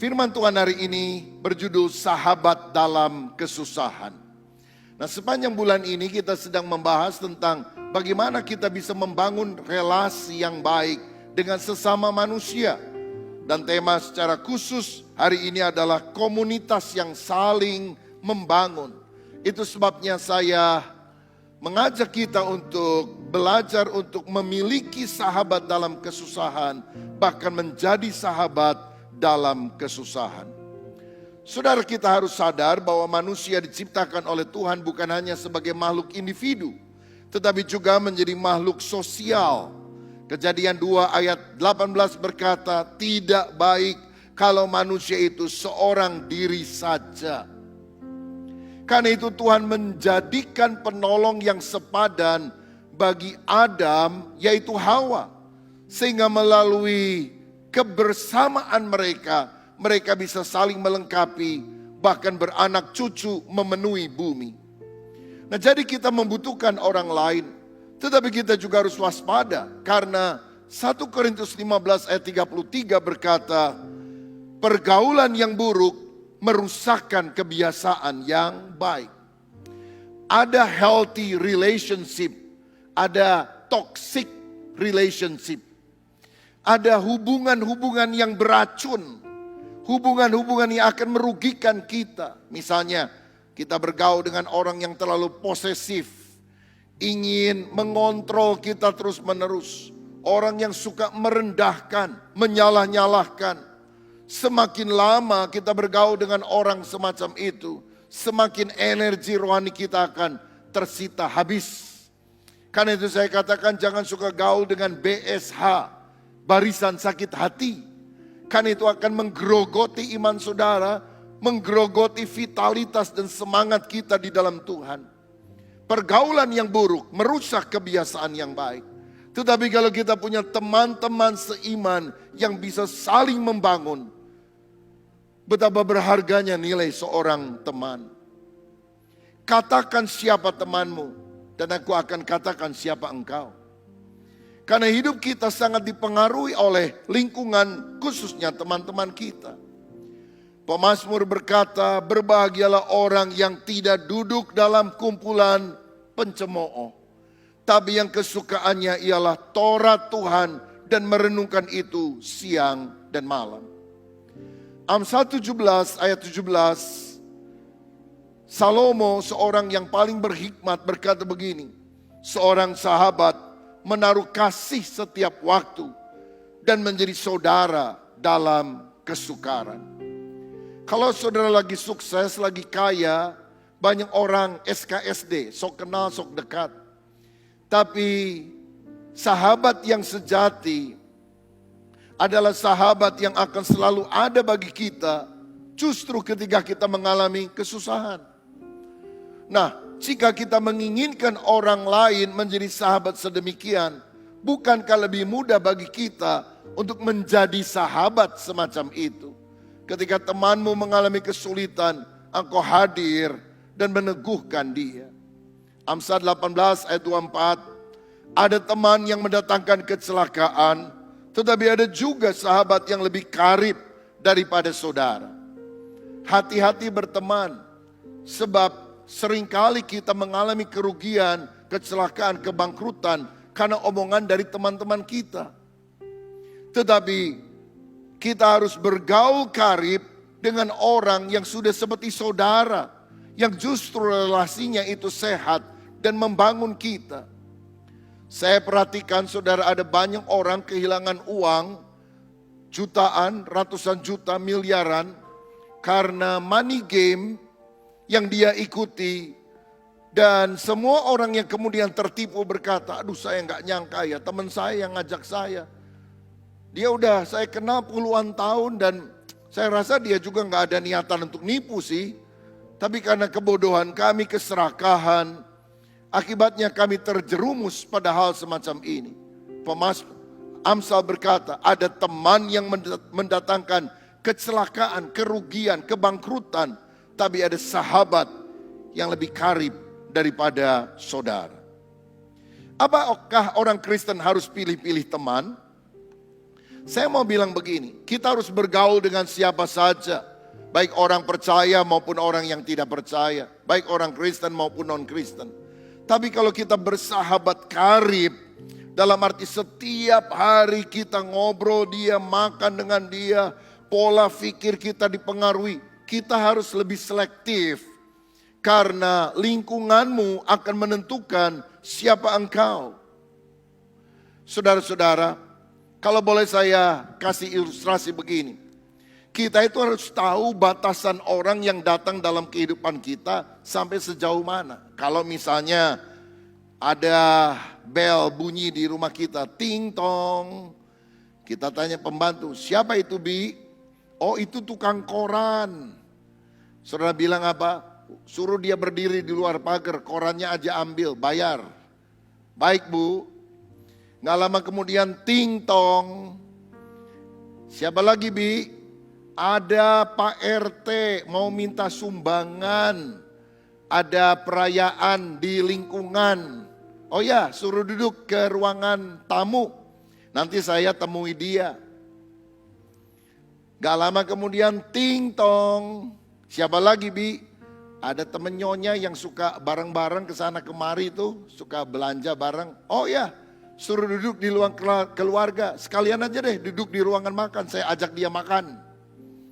Firman Tuhan hari ini berjudul Sahabat dalam Kesusahan. Nah, sepanjang bulan ini kita sedang membahas tentang bagaimana kita bisa membangun relasi yang baik dengan sesama manusia. Dan tema secara khusus hari ini adalah komunitas yang saling membangun. Itu sebabnya saya mengajak kita untuk belajar untuk memiliki sahabat dalam kesusahan, bahkan menjadi sahabat dalam kesusahan. Saudara, kita harus sadar bahwa manusia diciptakan oleh Tuhan bukan hanya sebagai makhluk individu, tetapi juga menjadi makhluk sosial. Kejadian 2 ayat 18 berkata, tidak baik kalau manusia itu seorang diri saja. Karena itu Tuhan menjadikan penolong yang sepadan bagi Adam, yaitu Hawa. Sehingga melalui kebersamaan mereka bisa saling melengkapi, bahkan beranak cucu memenuhi bumi. Nah, jadi kita membutuhkan orang lain, tetapi kita juga harus waspada. Karena 1 Korintus 15 ayat 33 berkata, pergaulan yang buruk merusakkan kebiasaan yang baik. Ada healthy relationship, ada toxic relationship. Ada hubungan-hubungan yang beracun, hubungan-hubungan yang akan merugikan kita. Misalnya kita bergaul dengan orang yang terlalu posesif, ingin mengontrol kita terus menerus. Orang yang suka merendahkan, menyalah-nyalahkan. Semakin lama kita bergaul dengan orang semacam itu, semakin energi rohani kita akan tersita habis. Karena itu saya katakan jangan suka gaul dengan BSH, barisan sakit hati. Karena itu akan menggerogoti iman saudara, menggerogoti vitalitas dan semangat kita di dalam Tuhan. Pergaulan yang buruk merusak kebiasaan yang baik. Tetapi kalau kita punya teman-teman seiman yang bisa saling membangun, betapa berharganya nilai seorang teman. Katakan siapa temanmu, dan aku akan katakan siapa engkau. Karena hidup kita sangat dipengaruhi oleh lingkungan, khususnya teman-teman kita. Pemazmur berkata, berbahagialah orang yang tidak duduk dalam kumpulan pencemooh, tapi yang kesukaannya ialah Taurat Tuhan dan merenungkan itu siang dan malam. Amsal 17 ayat 17, Salomo seorang yang paling berhikmat berkata begini, seorang sahabat menaruh kasih setiap waktu dan menjadi saudara dalam kesukaran. Kalau saudara lagi sukses, lagi kaya, banyak orang SKSD, sok kenal, sok dekat. Tapi sahabat yang sejati adalah sahabat yang akan selalu ada bagi kita justru ketika kita mengalami kesusahan. Nah, jika kita menginginkan orang lain menjadi sahabat sedemikian, bukankah lebih mudah bagi kita untuk menjadi sahabat semacam itu? Ketika temanmu mengalami kesulitan, engkau hadir dan meneguhkan dia. Amsal 18 ayat 24, ada teman yang mendatangkan kecelakaan, tetapi ada juga sahabat yang lebih karib daripada saudara. Hati-hati berteman, sebab seringkali kita mengalami kerugian, kecelakaan, kebangkrutan karena omongan dari teman-teman kita. Tetapi kita harus bergaul karib dengan orang yang sudah seperti saudara, yang justru relasinya itu sehat dan membangun kita. Saya perhatikan saudara, ada banyak orang kehilangan uang, jutaan, ratusan juta, miliaran karena money game yang dia ikuti. Dan semua orang yang kemudian tertipu berkata, aduh saya gak nyangka ya, teman saya yang ngajak saya. Dia udah saya kenal puluhan tahun dan saya rasa dia juga gak ada niatan untuk nipu sih. Tapi karena kebodohan kami, keserakahan, akibatnya kami terjerumus pada hal semacam ini. Amsal berkata, ada teman yang mendatangkan kecelakaan, kerugian, kebangkrutan, tapi ada sahabat yang lebih karib daripada saudara. Apakah orang Kristen harus pilih-pilih teman? Saya mau bilang begini, kita harus bergaul dengan siapa saja. Baik orang percaya maupun orang yang tidak percaya. Baik orang Kristen maupun non-Kristen. Tapi kalau kita bersahabat karib, dalam arti setiap hari kita ngobrol dia, makan dengan dia, pola pikir kita dipengaruhi. Kita harus lebih selektif. Karena lingkunganmu akan menentukan siapa engkau. Saudara-saudara, kalau boleh saya kasih ilustrasi begini. Kita itu harus tahu batasan orang yang datang dalam kehidupan kita sampai sejauh mana. Kalau misalnya ada bel bunyi di rumah kita, ting tong. Kita tanya pembantu, siapa itu Bi? Oh itu tukang koran. Saudara bilang apa? Suruh dia berdiri di luar pagar, korannya aja ambil, bayar. Baik Bu. Nggak lama kemudian ting tong. Siapa lagi Bi? Ada Pak RT mau minta sumbangan. Ada perayaan di lingkungan. Oh ya, suruh duduk ke ruangan tamu. Nanti saya temui dia. Gak lama kemudian ting tong. Siapa lagi Bi? Ada temen nyonya yang suka bareng-bareng ke sana kemari tuh, suka belanja bareng. Oh ya, suruh duduk di ruang keluarga. Sekalian aja deh duduk di ruangan makan, saya ajak dia makan.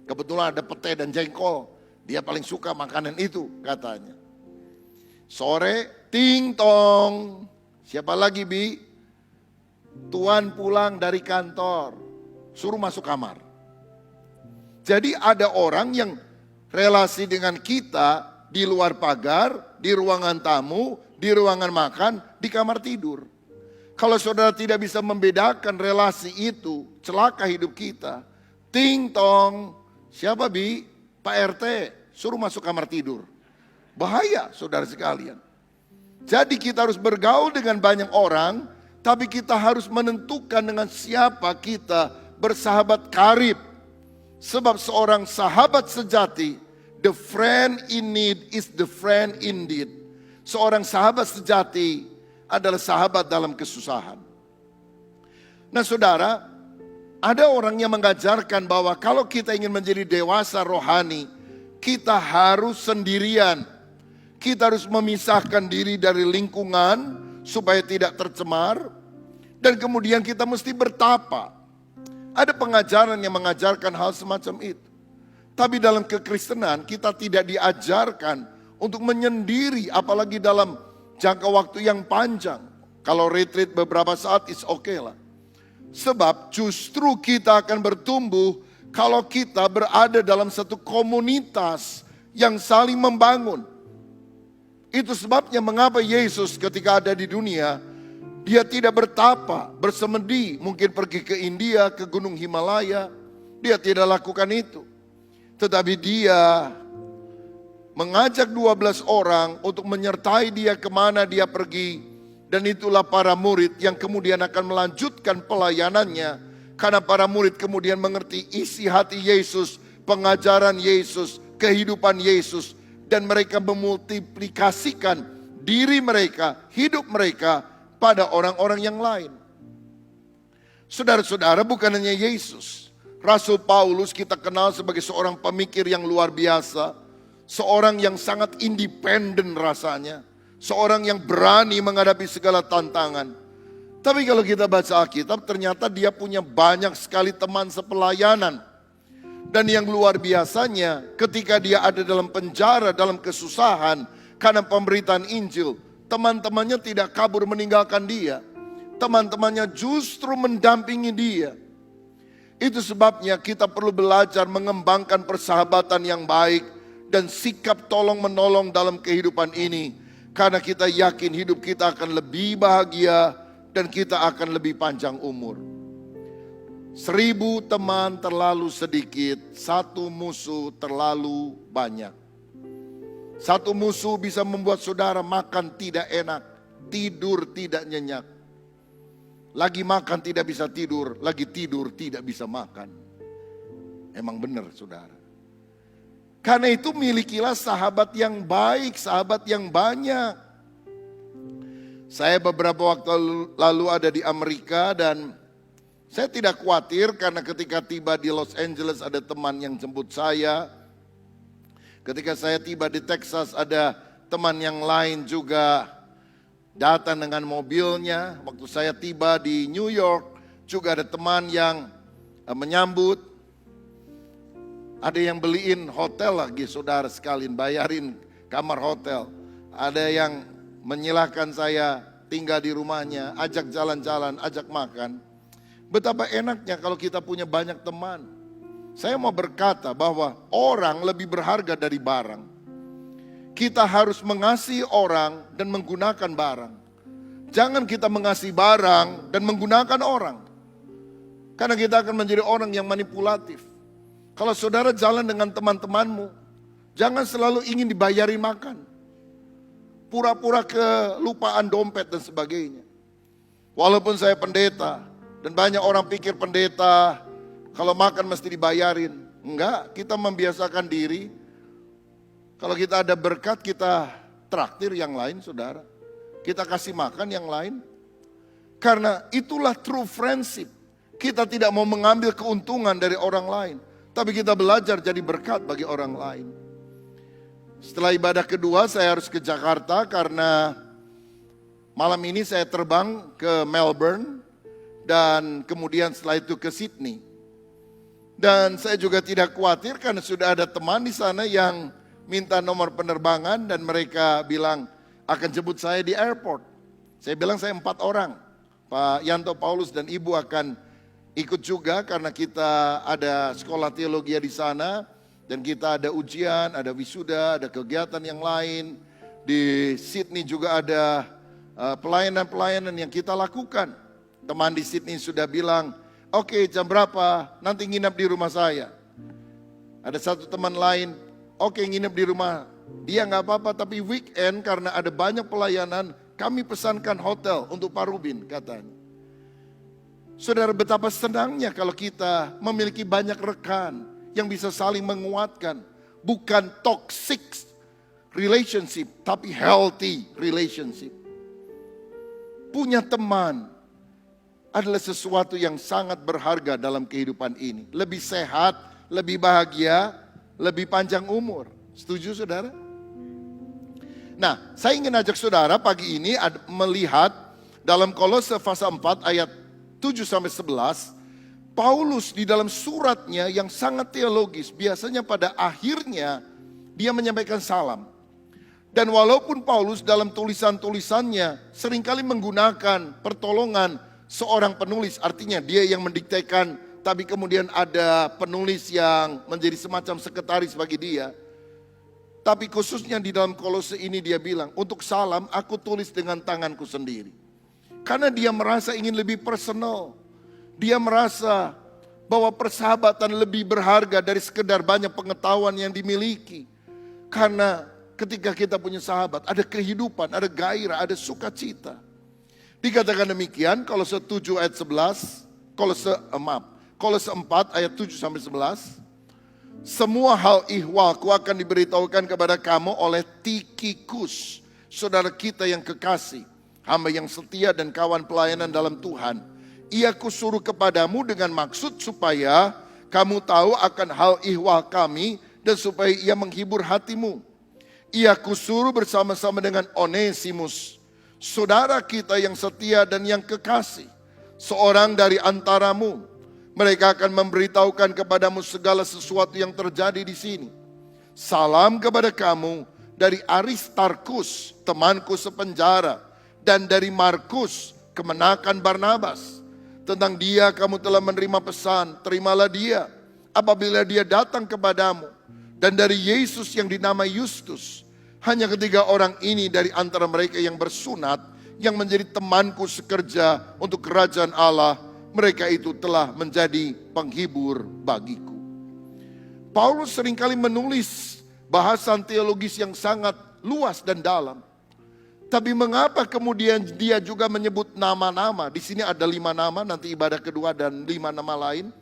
Kebetulan ada pete dan jengkol. Dia paling suka makanan itu katanya. Sore, ting tong. Siapa lagi Bi? Tuan pulang dari kantor. Suruh masuk kamar. Jadi ada orang yang relasi dengan kita di luar pagar, di ruangan tamu, di ruangan makan, di kamar tidur. Kalau saudara tidak bisa membedakan relasi itu, celaka hidup kita. Ting tong. Siapa Bi? Pak RT, suruh masuk kamar tidur. Bahaya saudara sekalian. Jadi kita harus bergaul dengan banyak orang, tapi kita harus menentukan dengan siapa kita bersahabat karib. Sebab seorang sahabat sejati, the friend in need is the friend indeed. Seorang sahabat sejati adalah sahabat dalam kesusahan. Nah saudara, ada orang yang mengajarkan bahwa kalau kita ingin menjadi dewasa rohani, kita harus sendirian. Kita harus memisahkan diri dari lingkungan supaya tidak tercemar. Dan kemudian kita mesti bertapa. Ada pengajaran yang mengajarkan hal semacam itu. Tapi dalam kekristenan kita tidak diajarkan untuk menyendiri, apalagi dalam jangka waktu yang panjang. Kalau retreat beberapa saat is okay lah. Sebab justru kita akan bertumbuh kalau kita berada dalam satu komunitas yang saling membangun. Itu sebabnya mengapa Yesus ketika ada di dunia, dia tidak bertapa, bersemedi, mungkin pergi ke India, ke Gunung Himalaya. Dia tidak lakukan itu. Tetapi dia mengajak 12 orang untuk menyertai dia kemana dia pergi. Dan itulah para murid yang kemudian akan melanjutkan pelayanannya. Karena para murid kemudian mengerti isi hati Yesus, pengajaran Yesus, kehidupan Yesus. Dan mereka memultiplikasikan diri mereka, hidup mereka pada orang-orang yang lain. Saudara-saudara, bukan hanya Yesus. Rasul Paulus kita kenal sebagai seorang pemikir yang luar biasa. Seorang yang sangat independen rasanya. Seorang yang berani menghadapi segala tantangan. Tapi kalau kita baca Alkitab, ternyata dia punya banyak sekali teman sepelayanan. Dan yang luar biasanya, ketika dia ada dalam penjara, dalam kesusahan, karena pemberitaan Injil, teman-temannya tidak kabur meninggalkan dia. Teman-temannya justru mendampingi dia. Itu sebabnya kita perlu belajar mengembangkan persahabatan yang baik dan sikap tolong-menolong dalam kehidupan ini. Karena kita yakin hidup kita akan lebih bahagia dan kita akan lebih panjang umur. 1000 teman terlalu sedikit, 1 musuh terlalu banyak. 1 musuh bisa membuat saudara makan tidak enak, tidur tidak nyenyak. Lagi makan tidak bisa tidur, lagi tidur tidak bisa makan. Emang benar saudara. Karena itu milikilah sahabat yang baik, sahabat yang banyak. Saya beberapa waktu lalu ada di Amerika dan Saya tidak khawatir karena ketika tiba di Los Angeles ada teman yang jemput saya. Ketika saya tiba di Texas ada teman yang lain juga datang dengan mobilnya. Waktu saya tiba di New York juga ada teman yang menyambut. Ada yang beliin hotel lagi, saudara sekalian, bayarin kamar hotel. Ada yang menyilahkan saya tinggal di rumahnya, ajak jalan-jalan, ajak makan. Betapa enaknya kalau kita punya banyak teman. Saya mau berkata bahwa orang lebih berharga dari barang. Kita harus mengasihi orang dan menggunakan barang. Jangan kita mengasihi barang dan menggunakan orang. Karena kita akan menjadi orang yang manipulatif. Kalau saudara jalan dengan teman-temanmu, jangan selalu ingin dibayari makan. Pura-pura kelupaan dompet dan sebagainya. Walaupun saya pendeta, dan banyak orang pikir pendeta kalau makan mesti dibayarin. Enggak, kita membiasakan diri. Kalau kita ada berkat, kita traktir yang lain, saudara. Kita kasih makan yang lain. Karena itulah true friendship. Kita tidak mau mengambil keuntungan dari orang lain, tapi kita belajar jadi berkat bagi orang lain. Setelah ibadah kedua saya harus ke Jakarta karena malam ini saya terbang ke Melbourne dan kemudian setelah itu ke Sydney. Dan saya juga tidak khawatir karena sudah ada teman di sana yang minta nomor penerbangan dan mereka bilang akan jemput saya di airport. Saya bilang saya 4 orang. Pak Yanto Paulus dan Ibu akan ikut juga karena kita ada sekolah teologi di sana dan kita ada ujian, ada wisuda, ada kegiatan yang lain. Di Sydney juga ada pelayanan-pelayanan yang kita lakukan. Teman di Sydney sudah bilang, oke, jam berapa nanti nginep di rumah saya. Ada satu teman lain, oke, nginep di rumah dia nggak apa-apa, tapi weekend karena ada banyak pelayanan kami pesankan hotel untuk Pak Rubin katanya. Saudara, betapa senangnya kalau kita memiliki banyak rekan yang bisa saling menguatkan. Bukan toxic relationship, tapi healthy relationship. Punya teman adalah sesuatu yang sangat berharga dalam kehidupan ini. Lebih sehat, lebih bahagia, lebih panjang umur. Setuju saudara? Nah, saya ingin ajak saudara pagi ini melihat dalam Kolose pasal 4 ayat 7-11, Paulus di dalam suratnya yang sangat teologis, biasanya pada akhirnya dia menyampaikan salam. Dan walaupun Paulus dalam tulisan-tulisannya seringkali menggunakan pertolongan seorang penulis, artinya dia yang mendiktekan, tapi kemudian ada penulis yang menjadi semacam sekretaris bagi dia. Tapi khususnya di dalam Kolose ini dia bilang, untuk salam aku tulis dengan tanganku sendiri. Karena dia merasa ingin lebih personal. Dia merasa bahwa persahabatan lebih berharga dari sekedar banyak pengetahuan yang dimiliki. Karena ketika kita punya sahabat, ada kehidupan, ada gairah, ada sukacita. Dikatakan demikian, Kolose 7 ayat 11, Kolose 4 ayat 7-11. Semua hal ihwalku akan diberitahukan kepada kamu oleh Tikhikus, saudara kita yang kekasih, hamba yang setia dan kawan pelayanan dalam Tuhan. Ia kusuruh kepadamu dengan maksud supaya kamu tahu akan hal ihwal kami dan supaya ia menghibur hatimu. Ia kusuruh bersama-sama dengan Onesimus, saudara kita yang setia dan yang kekasih, seorang dari antaramu. Mereka akan memberitahukan kepadamu segala sesuatu yang terjadi di sini. Salam kepada kamu dari Aristarkus, temanku sepenjara, dan dari Markus, kemenakan Barnabas. Tentang dia kamu telah menerima pesan, terimalah dia apabila dia datang kepadamu. Dan dari Yesus yang dinamai Justus, hanya ketiga orang ini dari antara mereka yang bersunat, yang menjadi temanku sekerja untuk kerajaan Allah. Mereka itu telah menjadi penghibur bagiku. Paulus seringkali menulis bahasan teologis yang sangat luas dan dalam. Tapi mengapa kemudian dia juga menyebut nama-nama? Di sini ada 5 nama, nanti ibadah kedua dan 5 nama lain.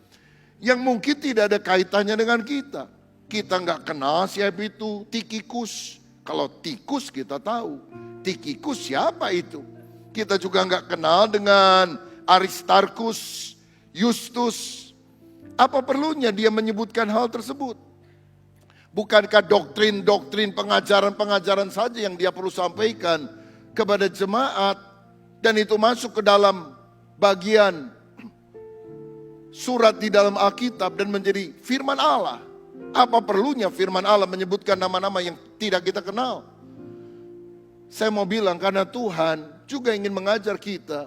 Yang mungkin tidak ada kaitannya dengan kita. Kita nggak kenal siapa itu Tikhikus. Kalau Tikus kita tahu. Tikhikus siapa itu? Kita juga nggak kenal dengan Aristarkus Yustus. Apa perlunya dia menyebutkan hal tersebut? Bukankah doktrin-doktrin pengajaran-pengajaran saja yang dia perlu sampaikan kepada jemaat, dan itu masuk ke dalam bagian surat di dalam Alkitab dan menjadi firman Allah. Apa perlunya firman Allah menyebutkan nama-nama yang tidak kita kenal? Saya mau bilang karena Tuhan juga ingin mengajar kita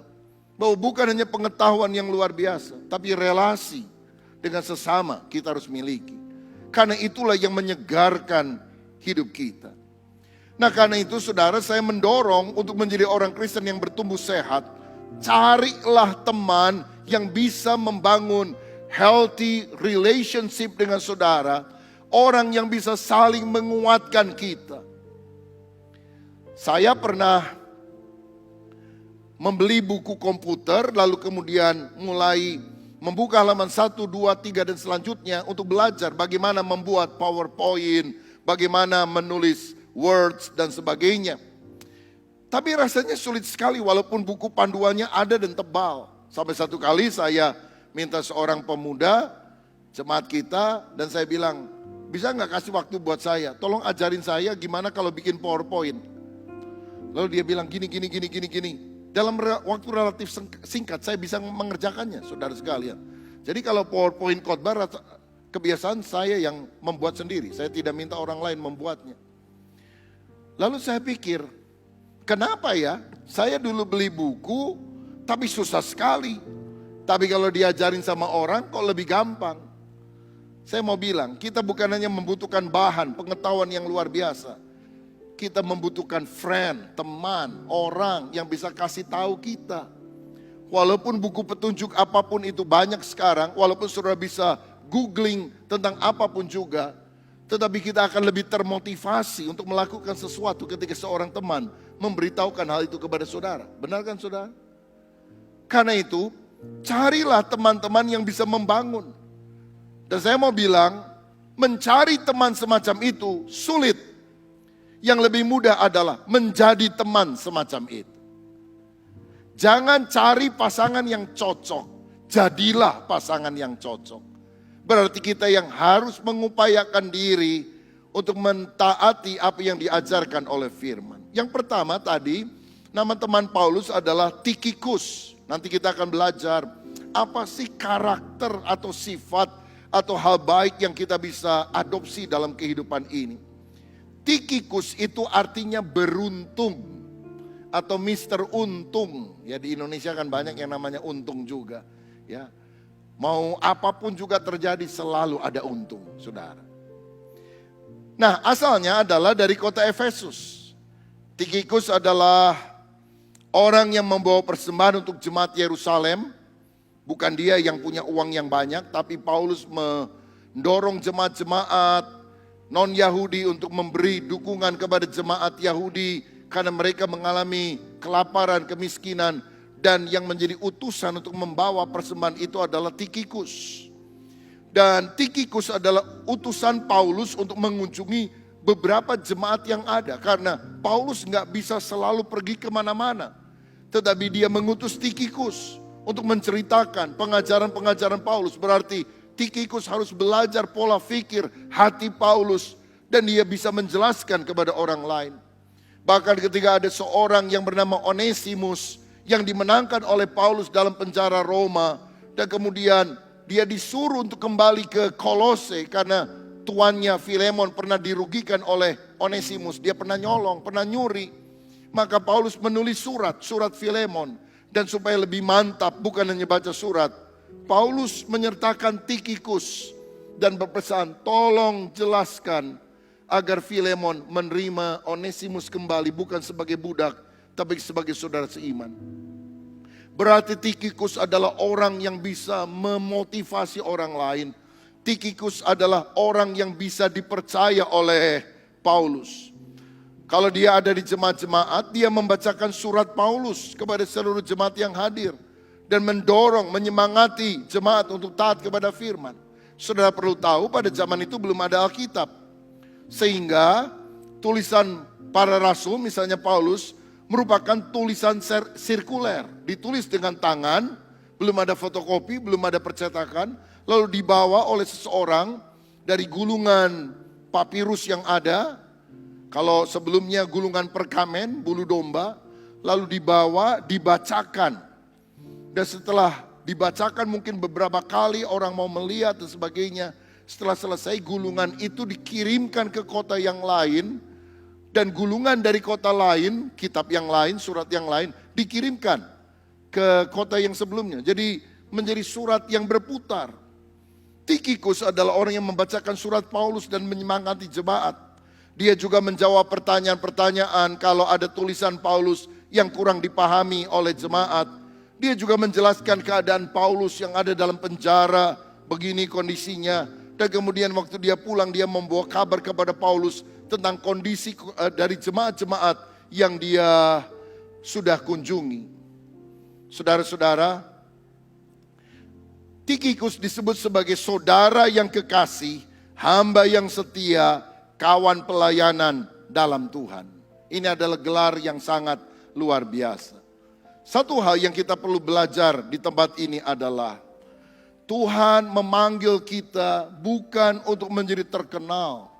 bahwa bukan hanya pengetahuan yang luar biasa, tapi relasi dengan sesama kita harus miliki. Karena itulah yang menyegarkan hidup kita. Nah, karena itu saudara, saya mendorong untuk menjadi orang Kristen yang bertumbuh sehat. Carilah teman yang bisa membangun healthy relationship dengan saudara. Orang yang bisa saling menguatkan kita. Saya pernah membeli buku komputer, lalu kemudian mulai membuka halaman 1, 2, 3 dan selanjutnya untuk belajar bagaimana membuat PowerPoint, bagaimana menulis words dan sebagainya. Tapi rasanya sulit sekali walaupun buku panduannya ada dan tebal. Sampai satu kali saya minta seorang pemuda jemaat kita dan saya bilang, bisa nggak kasih waktu buat saya? Tolong ajarin saya gimana kalau bikin PowerPoint. Lalu dia bilang gini. Dalam waktu relatif singkat saya bisa mengerjakannya, saudara sekalian. Jadi kalau PowerPoint khotbah kebiasaan saya yang membuat sendiri. Saya tidak minta orang lain membuatnya. Lalu saya pikir, kenapa ya? Saya dulu beli buku tapi susah sekali. Tapi kalau diajarin sama orang kok lebih gampang. Saya mau bilang, kita bukan hanya membutuhkan bahan, pengetahuan yang luar biasa. Kita membutuhkan friend, teman, orang yang bisa kasih tahu kita. Walaupun buku petunjuk apapun itu banyak sekarang, walaupun saudara bisa googling tentang apapun juga, tetapi kita akan lebih termotivasi untuk melakukan sesuatu ketika seorang teman memberitahukan hal itu kepada saudara. Benar kan saudara? Karena itu, carilah teman-teman yang bisa membangun. Dan saya mau bilang, mencari teman semacam itu sulit. Yang lebih mudah adalah menjadi teman semacam itu. Jangan cari pasangan yang cocok, jadilah pasangan yang cocok. Berarti kita yang harus mengupayakan diri untuk mentaati apa yang diajarkan oleh firman. Yang pertama tadi, nama teman Paulus adalah Tikhikus. Nanti kita akan belajar apa sih karakter atau sifat atau hal baik yang kita bisa adopsi dalam kehidupan ini. Tikhikus itu artinya beruntung atau Mister Untung. Ya di Indonesia kan banyak yang namanya untung juga. Ya, mau apapun juga terjadi selalu ada untung, saudara. Nah, asalnya adalah dari kota Efesus. Tikhikus adalah orang yang membawa persembahan untuk jemaat Yerusalem. Bukan dia yang punya uang yang banyak, tapi Paulus mendorong jemaat-jemaat non-Yahudi untuk memberi dukungan kepada jemaat Yahudi karena mereka mengalami kelaparan, kemiskinan, dan yang menjadi utusan untuk membawa persembahan itu adalah Tikhikus. Dan Tikhikus adalah utusan Paulus untuk mengunjungi beberapa jemaat yang ada karena Paulus nggak bisa selalu pergi kemana-mana, tetapi dia mengutus Tikhikus untuk menceritakan pengajaran-pengajaran Paulus. Berarti Tikhikus harus belajar pola pikir hati Paulus dan dia bisa menjelaskan kepada orang lain. Bahkan ketika ada seorang yang bernama Onesimus yang dimenangkan oleh Paulus dalam penjara Roma dan kemudian dia disuruh untuk kembali ke Kolose karena tuannya Filemon pernah dirugikan oleh Onesimus. Dia pernah nyolong, pernah nyuri. Maka Paulus menulis surat Filemon, dan supaya lebih mantap bukan hanya baca surat, Paulus menyertakan Tikhikus dan berpesan, tolong jelaskan agar Filemon menerima Onesimus kembali bukan sebagai budak tapi sebagai saudara seiman. Berarti Tikhikus adalah orang yang bisa memotivasi orang lain. Tikhikus adalah orang yang bisa dipercaya oleh Paulus. Kalau dia ada di jemaat-jemaat, dia membacakan surat Paulus kepada seluruh jemaat yang hadir dan mendorong, menyemangati jemaat untuk taat kepada firman. Saudara perlu tahu pada zaman itu belum ada Alkitab. Sehingga tulisan para rasul misalnya Paulus merupakan tulisan sirkuler. Ditulis dengan tangan, belum ada fotokopi, belum ada percetakan, lalu dibawa oleh seseorang dari gulungan papirus yang ada. Kalau sebelumnya gulungan perkamen, bulu domba, lalu dibawa, dibacakan. Dan setelah dibacakan mungkin beberapa kali orang mau melihat dan sebagainya. Setelah selesai gulungan itu dikirimkan ke kota yang lain. Dan gulungan dari kota lain, kitab yang lain, surat yang lain dikirimkan ke kota yang sebelumnya. Jadi menjadi surat yang berputar. Tikhikus adalah orang yang membacakan surat Paulus dan menyemangati jemaat. Dia juga menjawab pertanyaan-pertanyaan kalau ada tulisan Paulus yang kurang dipahami oleh jemaat. Dia juga menjelaskan keadaan Paulus yang ada dalam penjara, begini kondisinya. Dan kemudian waktu dia pulang dia membawa kabar kepada Paulus tentang kondisi dari jemaat-jemaat yang dia sudah kunjungi. Saudara-saudara, Tikhikus disebut sebagai saudara yang kekasih, hamba yang setia, kawan pelayanan dalam Tuhan. Ini adalah gelar yang sangat luar biasa. Satu hal yang kita perlu belajar di tempat ini adalah Tuhan memanggil kita bukan untuk menjadi terkenal,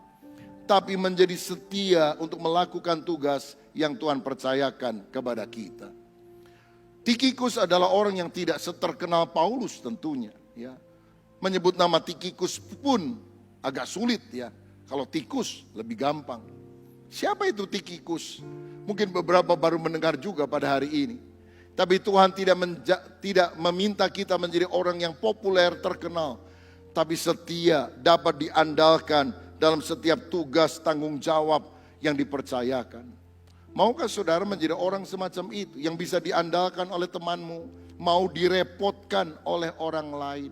tapi menjadi setia untuk melakukan tugas yang Tuhan percayakan kepada kita. Tikhikus adalah orang yang tidak seterkenal Paulus tentunya. Ya. Menyebut nama Tikhikus pun agak sulit ya. Kalau Tikus lebih gampang. Siapa itu Tikhikus? Mungkin beberapa baru mendengar juga pada hari ini. Tapi Tuhan tidak meminta kita menjadi orang yang populer, terkenal. Tapi setia, dapat diandalkan dalam setiap tugas tanggung jawab yang dipercayakan. Maukah saudara menjadi orang semacam itu? Yang bisa diandalkan oleh temanmu, mau direpotkan oleh orang lain.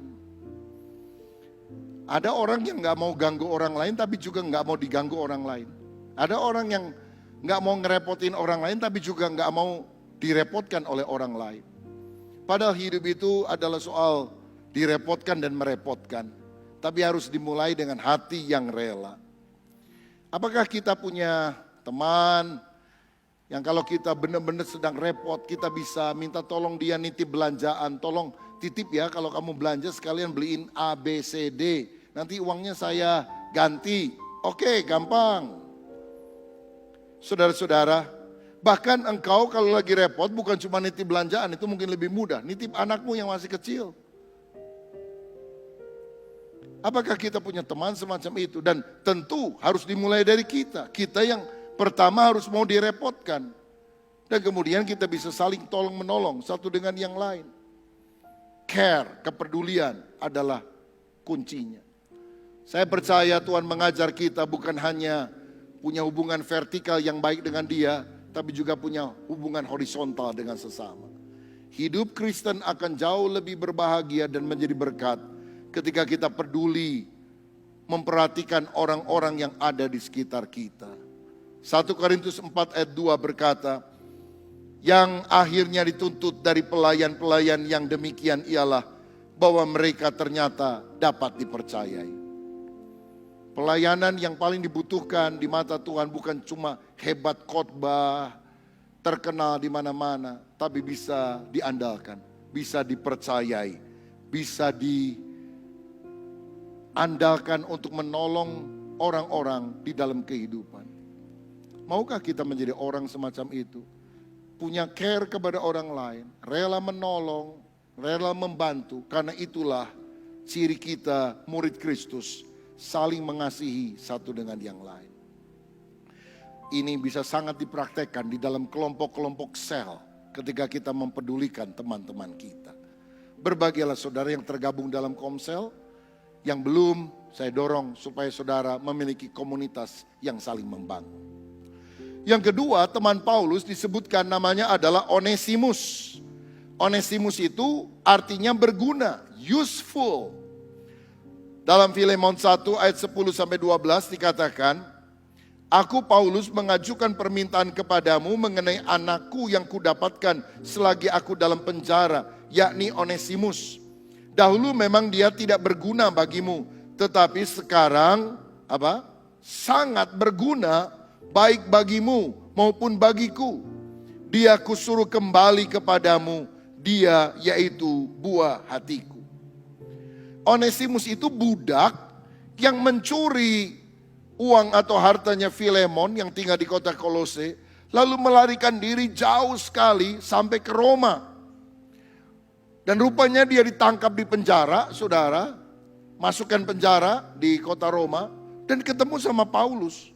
Ada orang yang gak mau ganggu orang lain tapi juga gak mau diganggu orang lain. Ada orang yang gak mau ngerepotin orang lain tapi juga gak mau direpotkan oleh orang lain. Padahal hidup itu adalah soal direpotkan dan merepotkan. Tapi harus dimulai dengan hati yang rela. Apakah kita punya teman yang kalau kita benar-benar sedang repot kita bisa minta tolong dia nitip belanjaan. Tolong titip ya kalau kamu belanja sekalian beliin A, B, C, D. Nanti uangnya saya ganti. Oke, gampang. Saudara-saudara, bahkan engkau kalau lagi repot bukan cuma nitip belanjaan, itu mungkin lebih mudah. Nitip anakmu yang masih kecil. Apakah kita punya teman semacam itu? Dan tentu harus dimulai dari kita. Kita yang pertama harus mau direpotkan. Dan kemudian kita bisa saling tolong menolong satu dengan yang lain. Care, kepedulian adalah kuncinya. Saya percaya Tuhan mengajar kita bukan hanya punya hubungan vertikal yang baik dengan dia, tapi juga punya hubungan horizontal dengan sesama. Hidup Kristen akan jauh lebih berbahagia dan menjadi berkat ketika kita peduli memperhatikan orang-orang yang ada di sekitar kita. 1 Korintus 4 ayat 2 berkata, yang akhirnya dituntut dari pelayan-pelayan yang demikian ialah bahwa mereka ternyata dapat dipercayai. Pelayanan yang paling dibutuhkan di mata Tuhan bukan cuma hebat khotbah, terkenal di mana-mana, tapi bisa diandalkan, bisa dipercayai, bisa diandalkan untuk menolong orang-orang di dalam kehidupan. Maukah kita menjadi orang semacam itu? Punya care kepada orang lain, rela menolong, rela membantu, karena itulah ciri kita murid Kristus. Saling mengasihi satu dengan yang lain. Ini bisa sangat dipraktekkan di dalam kelompok-kelompok sel ketika kita mempedulikan teman-teman kita. Berbahagialah saudara yang tergabung dalam komsel, yang belum saya dorong supaya saudara memiliki komunitas yang saling membangun. Yang kedua, teman Paulus disebutkan namanya adalah Onesimus. Onesimus itu artinya berguna, useful. Dalam Filemon 1 ayat 10-12 dikatakan, aku Paulus mengajukan permintaan kepadamu mengenai anakku yang kudapatkan selagi aku dalam penjara, yakni Onesimus. Dahulu memang dia tidak berguna bagimu, tetapi sekarang sangat berguna baik bagimu maupun bagiku. Dia kusuruh kembali kepadamu dia yaitu buah hatiku. Onesimus itu budak yang mencuri uang atau hartanya Filemon yang tinggal di kota Kolose, lalu melarikan diri jauh sekali sampai ke Roma. Dan rupanya dia ditangkap di penjara, saudara, masukkan penjara di kota Roma, dan ketemu sama Paulus.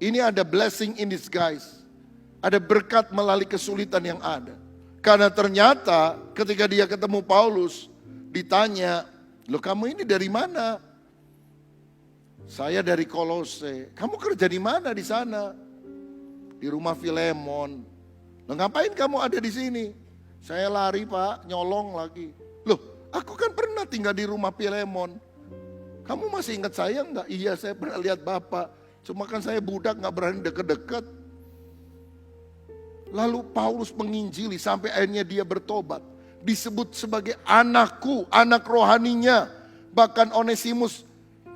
Ini ada blessing in disguise, ada berkat melalui kesulitan yang ada. Karena ternyata ketika dia ketemu Paulus, ditanya, "Loh, kamu ini dari mana?" "Saya dari Kolose." "Kamu kerja di mana di sana?" "Di rumah Filemon." "Loh, ngapain kamu ada di sini?" "Saya lari, Pak, nyolong lagi." "Loh, aku kan pernah tinggal di rumah Filemon. Kamu masih ingat saya enggak?" "Iya, saya pernah lihat Bapak. Cuma kan saya budak, gak berani deket-deket." Lalu Paulus menginjili sampai akhirnya dia bertobat. Disebut sebagai anakku, anak rohaninya. Bahkan Onesimus,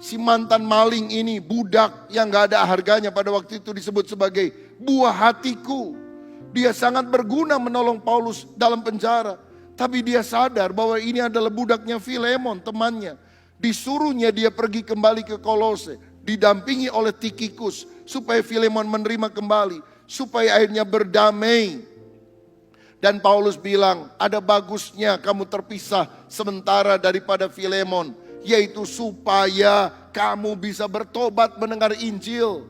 si mantan maling ini, budak yang gak ada harganya pada waktu itu, disebut sebagai buah hatiku. Dia sangat berguna menolong Paulus dalam penjara. Tapi dia sadar bahwa ini adalah budaknya Filemon, temannya. Disuruhnya dia pergi kembali ke Kolose, didampingi oleh Tikhikus, supaya Filemon menerima kembali, supaya akhirnya berdamai. Dan Paulus bilang, ada bagusnya kamu terpisah sementara daripada Filemon, yaitu supaya kamu bisa bertobat mendengar Injil.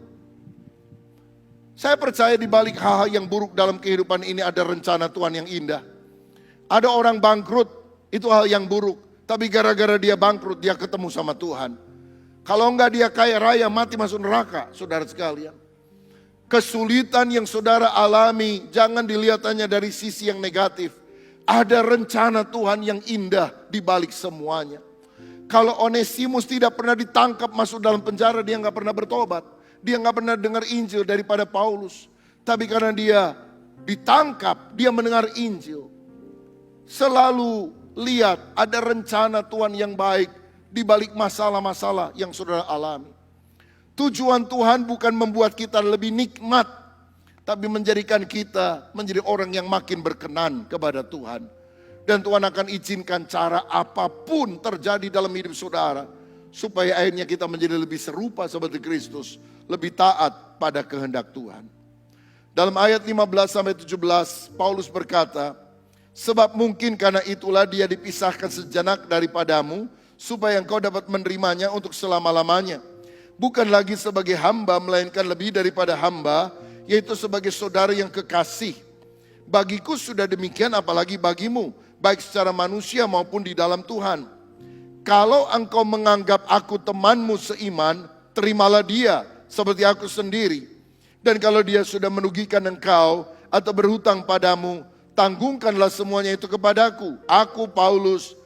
Saya percaya di balik hal-hal yang buruk dalam kehidupan ini ada rencana Tuhan yang indah. Ada orang bangkrut, itu hal yang buruk. Tapi gara-gara dia bangkrut, dia ketemu sama Tuhan. Kalau enggak dia kaya raya, mati masuk neraka, saudara sekalian. Kesulitan yang saudara alami, jangan dilihat hanya dari sisi yang negatif. Ada rencana Tuhan yang indah di balik semuanya. Kalau Onesimus tidak pernah ditangkap masuk dalam penjara, dia enggak pernah bertobat. Dia nggak pernah dengar Injil daripada Paulus. Tapi karena dia ditangkap, dia mendengar Injil. Selalu lihat ada rencana Tuhan yang baik di balik masalah-masalah yang saudara alami. Tujuan Tuhan bukan membuat kita lebih nikmat, tapi menjadikan kita menjadi orang yang makin berkenan kepada Tuhan. Dan Tuhan akan izinkan cara apapun terjadi dalam hidup saudara, supaya akhirnya kita menjadi lebih serupa seperti Kristus, lebih taat pada kehendak Tuhan. Dalam ayat 15-17 Paulus berkata, "Sebab mungkin karena itulah dia dipisahkan sejenak daripadamu, supaya engkau dapat menerimanya untuk selama-lamanya. Bukan lagi sebagai hamba, melainkan lebih daripada hamba, yaitu sebagai saudara yang kekasih. Bagiku sudah demikian, apalagi bagimu, baik secara manusia maupun di dalam Tuhan. Kalau engkau menganggap aku temanmu seiman, terimalah dia seperti aku sendiri. Dan kalau dia sudah merugikan engkau atau berhutang padamu, tanggungkanlah semuanya itu kepadaku. Aku, Paulus,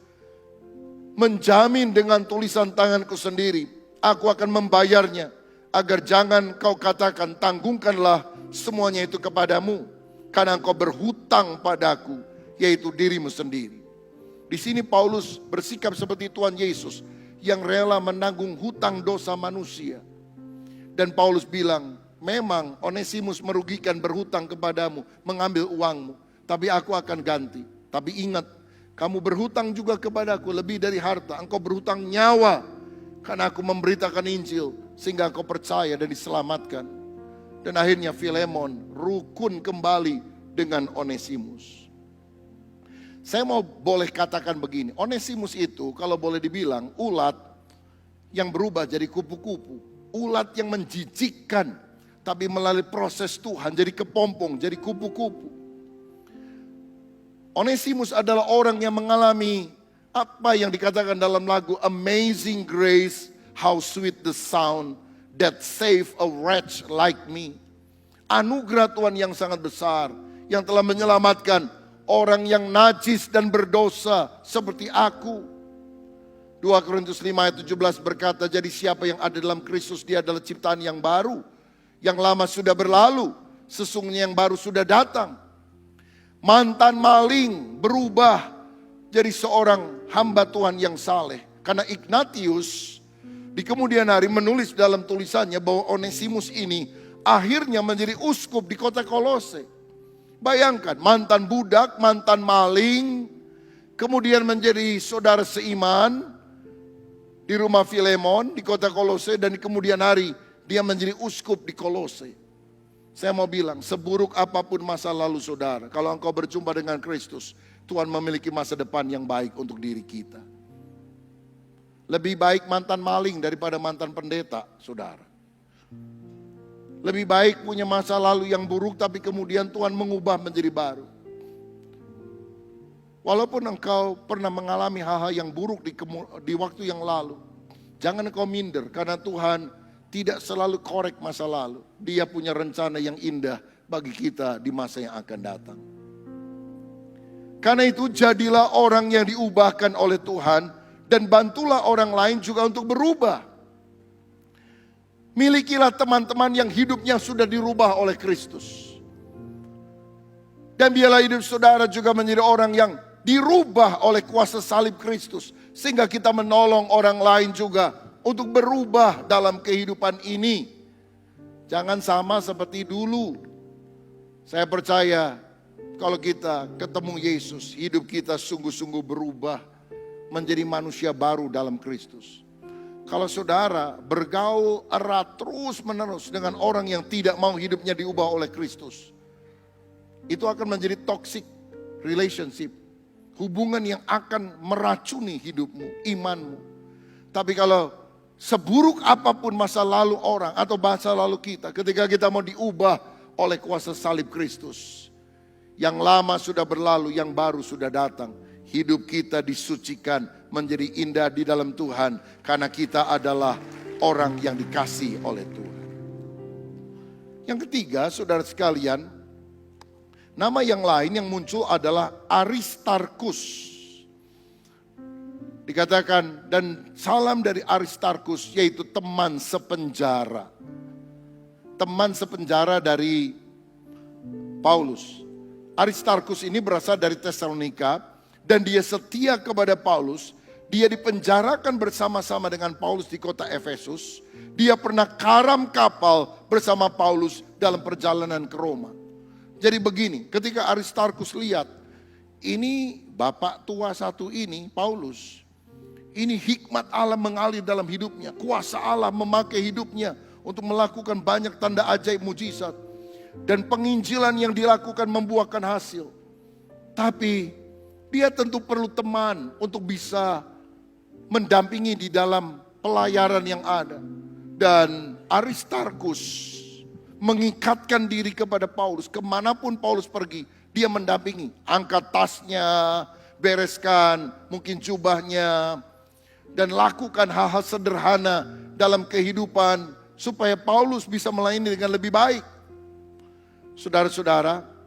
menjamin dengan tulisan tanganku sendiri, aku akan membayarnya, agar jangan kau katakan, tanggungkanlah semuanya itu kepadamu, karena engkau berhutang padaku, yaitu dirimu sendiri." Di sini Paulus bersikap seperti Tuhan Yesus yang rela menanggung hutang dosa manusia. Dan Paulus bilang, memang Onesimus merugikan, berhutang kepadamu, mengambil uangmu, tapi aku akan ganti. Tapi ingat, kamu berhutang juga kepadaku lebih dari harta, engkau berhutang nyawa, karena aku memberitakan Injil sehingga engkau percaya dan diselamatkan. Dan akhirnya Filemon rukun kembali dengan Onesimus. Saya mau boleh katakan begini, Onesimus itu kalau boleh dibilang ulat yang berubah jadi kupu-kupu. Ulat yang menjijikkan, tapi melalui proses Tuhan jadi kepompong, jadi kupu-kupu. Onesimus adalah orang yang mengalami apa yang dikatakan dalam lagu Amazing Grace, how sweet the sound that save a wretch like me. Anugerah Tuhan yang sangat besar, yang telah menyelamatkan orang yang najis dan berdosa seperti aku. 2 Korintus 5 ayat 17 berkata, jadi siapa yang ada dalam Kristus, dia adalah ciptaan yang baru. Yang lama sudah berlalu, sesungguhnya yang baru sudah datang. Mantan maling berubah jadi seorang hamba Tuhan yang saleh. Karena Ignatius di kemudian hari menulis dalam tulisannya bahwa Onesimus ini akhirnya menjadi uskup di kota Kolose. Bayangkan, mantan budak, mantan maling, kemudian menjadi saudara seiman di rumah Filemon di kota Kolose, dan di kemudian hari dia menjadi uskup di Kolose. Saya mau bilang, seburuk apapun masa lalu saudara, kalau engkau berjumpa dengan Kristus, Tuhan memiliki masa depan yang baik untuk diri kita. Lebih baik mantan maling daripada mantan pendeta, saudara. Lebih baik punya masa lalu yang buruk, tapi kemudian Tuhan mengubah menjadi baru. Walaupun engkau pernah mengalami hal-hal yang buruk di waktu yang lalu, jangan engkau minder, karena Tuhan tidak selalu korek masa lalu. Dia punya rencana yang indah bagi kita di masa yang akan datang. Karena itu jadilah orang yang diubahkan oleh Tuhan, dan bantulah orang lain juga untuk berubah. Milikilah teman-teman yang hidupnya sudah dirubah oleh Kristus. Dan biarlah hidup saudara juga menjadi orang yang dirubah oleh kuasa salib Kristus, sehingga kita menolong orang lain juga untuk berubah dalam kehidupan ini. Jangan sama seperti dulu. Saya percaya kalau kita ketemu Yesus, hidup kita sungguh-sungguh berubah menjadi manusia baru dalam Kristus. Kalau saudara bergaul erat terus-menerus dengan orang yang tidak mau hidupnya diubah oleh Kristus, itu akan menjadi toxic relationship. Hubungan yang akan meracuni hidupmu, imanmu. Tapi kalau seburuk apapun masa lalu orang atau masa lalu kita, ketika kita mau diubah oleh kuasa salib Kristus, yang lama sudah berlalu, yang baru sudah datang. Hidup kita disucikan menjadi indah di dalam Tuhan, karena kita adalah orang yang dikasihi oleh Tuhan. Yang ketiga, saudara sekalian, nama yang lain yang muncul adalah Aristarkus. Dikatakan, dan salam dari Aristarkus, yaitu teman sepenjara. Teman sepenjara dari Paulus. Aristarkus ini berasal dari Tesalonika, dan dia setia kepada Paulus. Dia dipenjarakan bersama-sama dengan Paulus di kota Efesus. Dia pernah karam kapal bersama Paulus dalam perjalanan ke Roma. Jadi begini, ketika Aristarkus lihat, ini bapak tua satu ini, Paulus, ini hikmat Allah mengalir dalam hidupnya, kuasa Allah memakai hidupnya untuk melakukan banyak tanda ajaib mujizat, dan penginjilan yang dilakukan membuahkan hasil. Tapi dia tentu perlu teman untuk bisa mendampingi di dalam pelayaran yang ada. Dan Aristarkus mengikatkan diri kepada Paulus. Kemanapun Paulus pergi, dia mendampingi. Angkat tasnya, bereskan mungkin jubahnya, dan lakukan hal-hal sederhana dalam kehidupan supaya Paulus bisa melayani dengan lebih baik. Saudara-saudara,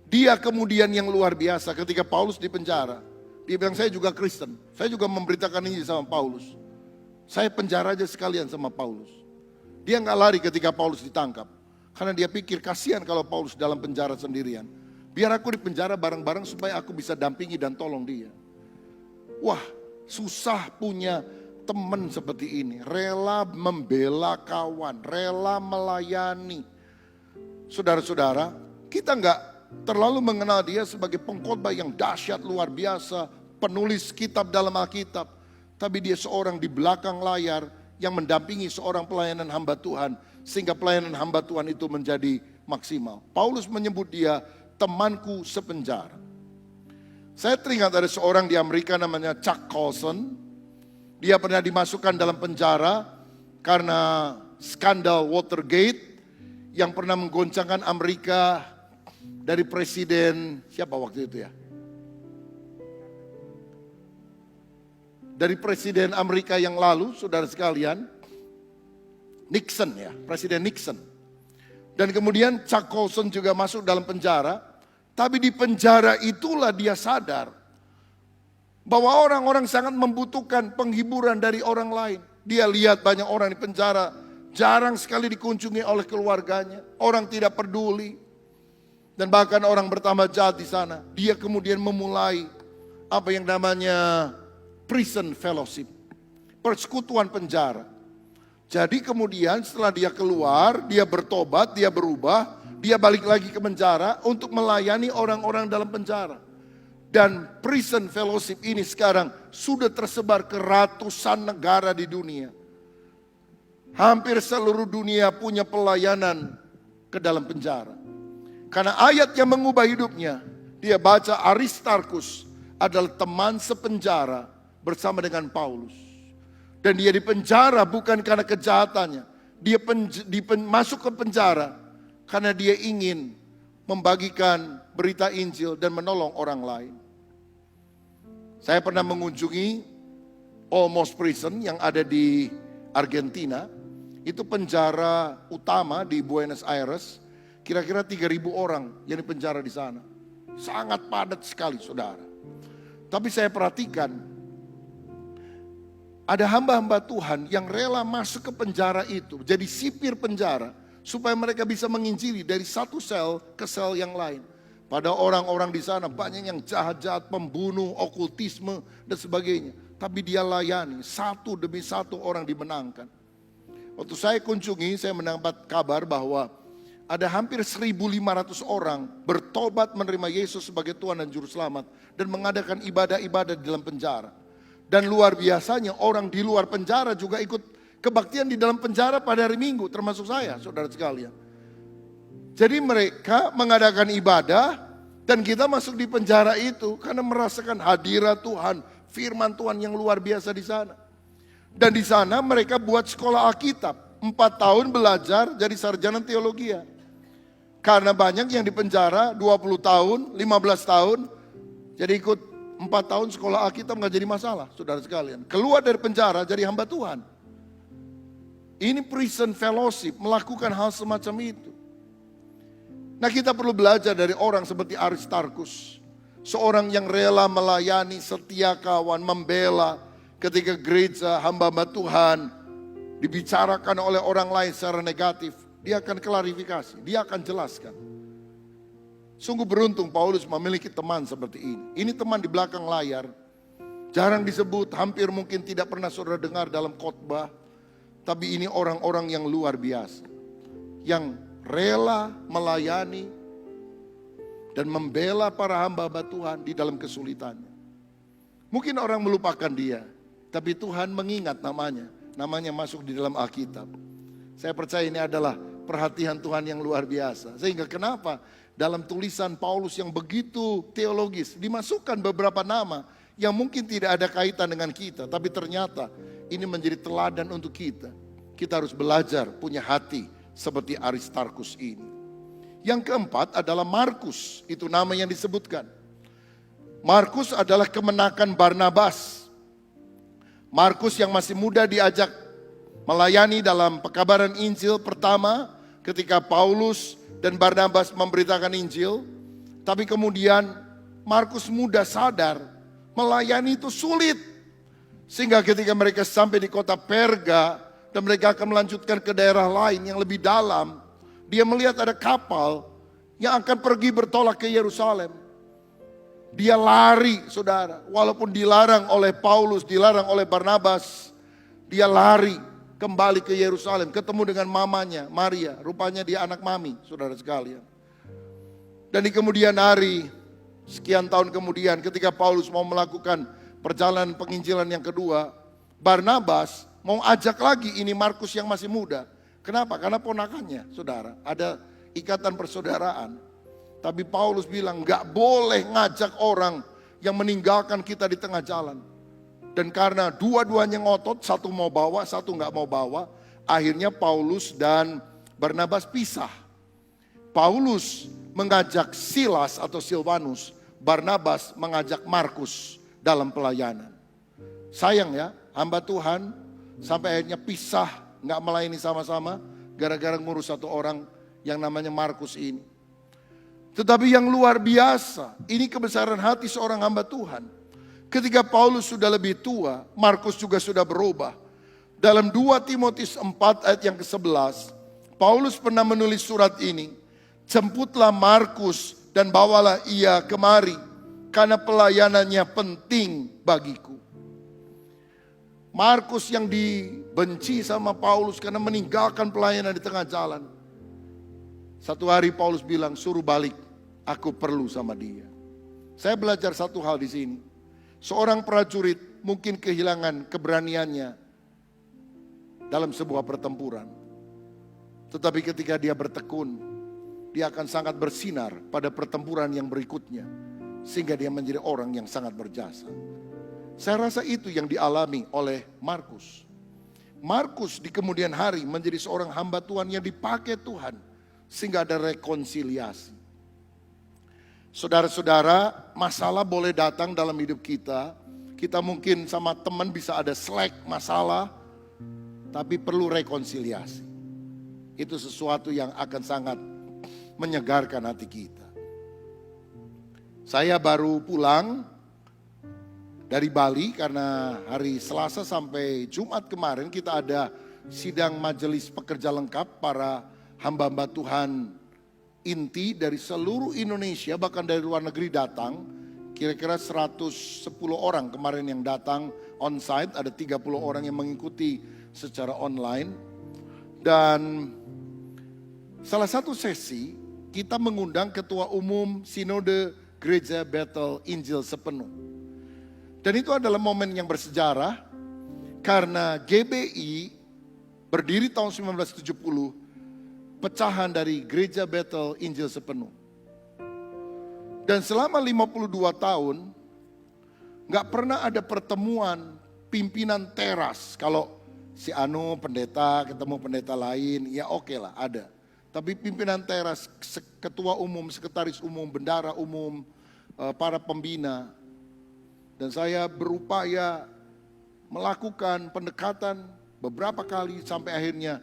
dia kemudian yang luar biasa ketika Paulus di penjara. Dia bilang, saya juga Kristen, saya juga memberitakan ini sama Paulus. Saya penjara aja sekalian sama Paulus. Dia nggak lari ketika Paulus ditangkap, karena dia pikir kasihan kalau Paulus dalam penjara sendirian. Biar aku di penjara bareng-bareng supaya aku bisa dampingi dan tolong dia. Wah, susah punya teman seperti ini. Rela membela kawan, rela melayani. Saudara-saudara, kita nggak terlalu mengenal dia sebagai pengkhotbah yang dahsyat luar biasa, penulis kitab dalam Alkitab. Tapi dia seorang di belakang layar yang mendampingi seorang pelayanan hamba Tuhan, sehingga pelayanan hamba Tuhan itu menjadi maksimal. Paulus menyebut dia temanku sepenjara. Saya teringat ada seorang di Amerika namanya Chuck Colson. Dia pernah dimasukkan dalam penjara karena skandal Watergate yang pernah menggoncangkan Amerika dari presiden, siapa waktu itu ya? Dari presiden Amerika yang lalu, saudara sekalian, Nixon ya, Presiden Nixon. Dan kemudian Chuck Colson juga masuk dalam penjara, tapi di penjara itulah dia sadar bahwa orang-orang sangat membutuhkan penghiburan dari orang lain. Dia lihat banyak orang di penjara, jarang sekali dikunjungi oleh keluarganya, orang tidak peduli. Dan bahkan orang bertambah jahat di sana. Dia kemudian memulai apa yang namanya prison fellowship, persekutuan penjara. Jadi kemudian setelah dia keluar, dia bertobat, dia berubah, dia balik lagi ke penjara untuk melayani orang-orang dalam penjara. Dan prison fellowship ini sekarang sudah tersebar ke ratusan negara di dunia. Hampir seluruh dunia punya pelayanan ke dalam penjara. Karena ayat yang mengubah hidupnya, dia baca Aristarkus adalah teman sepenjara bersama dengan Paulus. Dan dia dipenjara bukan karena kejahatannya. Dia masuk ke penjara karena dia ingin membagikan berita Injil dan menolong orang lain. Saya pernah mengunjungi Olmos Prison yang ada di Argentina. Itu penjara utama di Buenos Aires. Kira-kira 3.000 orang yang dipenjara di sana. Sangat padat sekali, saudara. Tapi saya perhatikan, ada hamba-hamba Tuhan yang rela masuk ke penjara itu, jadi sipir penjara, supaya mereka bisa menginjili dari satu sel ke sel yang lain. Pada orang-orang di sana banyak yang jahat-jahat, pembunuh, okultisme, dan sebagainya. Tapi dia layani, satu demi satu orang dimenangkan. Waktu saya kunjungi, saya mendapat kabar bahwa ada hampir 1.500 orang bertobat menerima Yesus sebagai Tuhan dan Juru Selamat. Dan mengadakan ibadah-ibadah di dalam penjara. Dan luar biasanya orang di luar penjara juga ikut kebaktian di dalam penjara pada hari Minggu, termasuk saya, saudara sekalian. Jadi mereka mengadakan ibadah dan kita masuk di penjara itu karena merasakan hadirat Tuhan, firman Tuhan yang luar biasa di sana. Dan di sana mereka buat sekolah Alkitab, 4 tahun belajar jadi sarjana teologi. Karena banyak yang di penjara 20 tahun, 15 tahun, jadi ikut 4 tahun sekolah Alkitab gak jadi masalah, saudara sekalian. Keluar dari penjara jadi hamba Tuhan. Ini prison fellowship melakukan hal semacam itu. Nah, kita perlu belajar dari orang seperti Aristarkus. Seorang yang rela melayani, setia kawan, membela ketika gereja, hamba-hamba Tuhan dibicarakan oleh orang lain secara negatif. Dia akan klarifikasi, dia akan jelaskan. Sungguh beruntung Paulus memiliki teman seperti ini. Ini teman di belakang layar. Jarang disebut, hampir mungkin tidak pernah saudara dengar dalam khotbah. Tapi ini orang-orang yang luar biasa. Yang rela melayani dan membela para hamba-hamba Tuhan di dalam kesulitannya. Mungkin orang melupakan dia, tapi Tuhan mengingat namanya. Namanya masuk di dalam Alkitab. Saya percaya ini adalah perhatian Tuhan yang luar biasa. Sehingga kenapa dalam tulisan Paulus yang begitu teologis dimasukkan beberapa nama yang mungkin tidak ada kaitan dengan kita. Tapi ternyata ini menjadi teladan untuk kita. Kita harus belajar punya hati seperti Aristarkus ini. Yang keempat adalah Markus, itu nama yang disebutkan. Markus adalah kemenakan Barnabas. Markus yang masih muda diajak melayani dalam pekabaran Injil pertama ketika Paulus dan Barnabas memberitakan Injil. Tapi kemudian Markus muda sadar melayani itu sulit. Sehingga ketika mereka sampai di kota Perga dan mereka akan melanjutkan ke daerah lain yang lebih dalam, dia melihat ada kapal yang akan pergi bertolak ke Yerusalem. Dia lari, saudara, walaupun dilarang oleh Paulus, dilarang oleh Barnabas, dia lari kembali ke Yerusalem, ketemu dengan mamanya, Maria, rupanya dia anak mami, saudara sekalian. Dan di kemudian hari, sekian tahun kemudian, ketika Paulus mau melakukan perjalanan penginjilan yang kedua, Barnabas mau ajak lagi ini Markus yang masih muda. Kenapa? Karena ponakannya, saudara. Ada ikatan persaudaraan. Tapi Paulus bilang gak boleh ngajak orang yang meninggalkan kita di tengah jalan. Dan karena dua-duanya ngotot, satu mau bawa, satu gak mau bawa. Akhirnya Paulus dan Barnabas pisah. Paulus mengajak Silas atau Silvanus. Barnabas mengajak Markus dalam pelayanan. Sayang ya, hamba Tuhan sampai akhirnya pisah, gak melayani sama-sama. Gara-gara ngurus satu orang yang namanya Markus ini. Tetapi yang luar biasa, ini kebesaran hati seorang hamba Tuhan. Ketika Paulus sudah lebih tua, Markus juga sudah berubah. Dalam 2 Timotius 4 ayat yang ke-11, Paulus pernah menulis surat ini. Jemputlah Markus dan bawalah ia kemari, karena pelayanannya penting bagiku. Markus yang dibenci sama Paulus karena meninggalkan pelayanan di tengah jalan. Satu hari Paulus bilang, suruh balik, aku perlu sama dia. Saya belajar satu hal di sini. Seorang prajurit mungkin kehilangan keberaniannya dalam sebuah pertempuran. Tetapi ketika dia bertekun, dia akan sangat bersinar pada pertempuran yang berikutnya. Sehingga dia menjadi orang yang sangat berjasa. Saya rasa itu yang dialami oleh Markus. Markus di kemudian hari menjadi seorang hamba Tuhan yang dipakai Tuhan. Sehingga ada rekonsiliasi. Saudara-saudara, masalah boleh datang dalam hidup kita. Kita mungkin sama teman bisa ada slack masalah. Tapi perlu rekonsiliasi. Itu sesuatu yang akan sangat menyegarkan hati kita. Saya baru pulang dari Bali karena hari Selasa sampai Jumat kemarin kita ada sidang majelis pekerja lengkap para hamba-hamba Tuhan inti dari seluruh Indonesia bahkan dari luar negeri datang. Kira-kira 110 orang kemarin yang datang on site, ada 30 orang yang mengikuti secara online. Dan salah satu sesi kita mengundang Ketua Umum Sinode Gereja Bethel Injil Sepenuh. Dan itu adalah momen yang bersejarah karena GBI berdiri tahun 1970, pecahan dari Gereja Bethel Injil Sepenuh. Dan selama 52 tahun gak pernah ada pertemuan pimpinan teras. Kalau si Anu pendeta ketemu pendeta lain, ya oke lah ada. Tapi pimpinan teras, ketua umum, sekretaris umum, bendara umum, para pembina. Dan saya berupaya melakukan pendekatan beberapa kali sampai akhirnya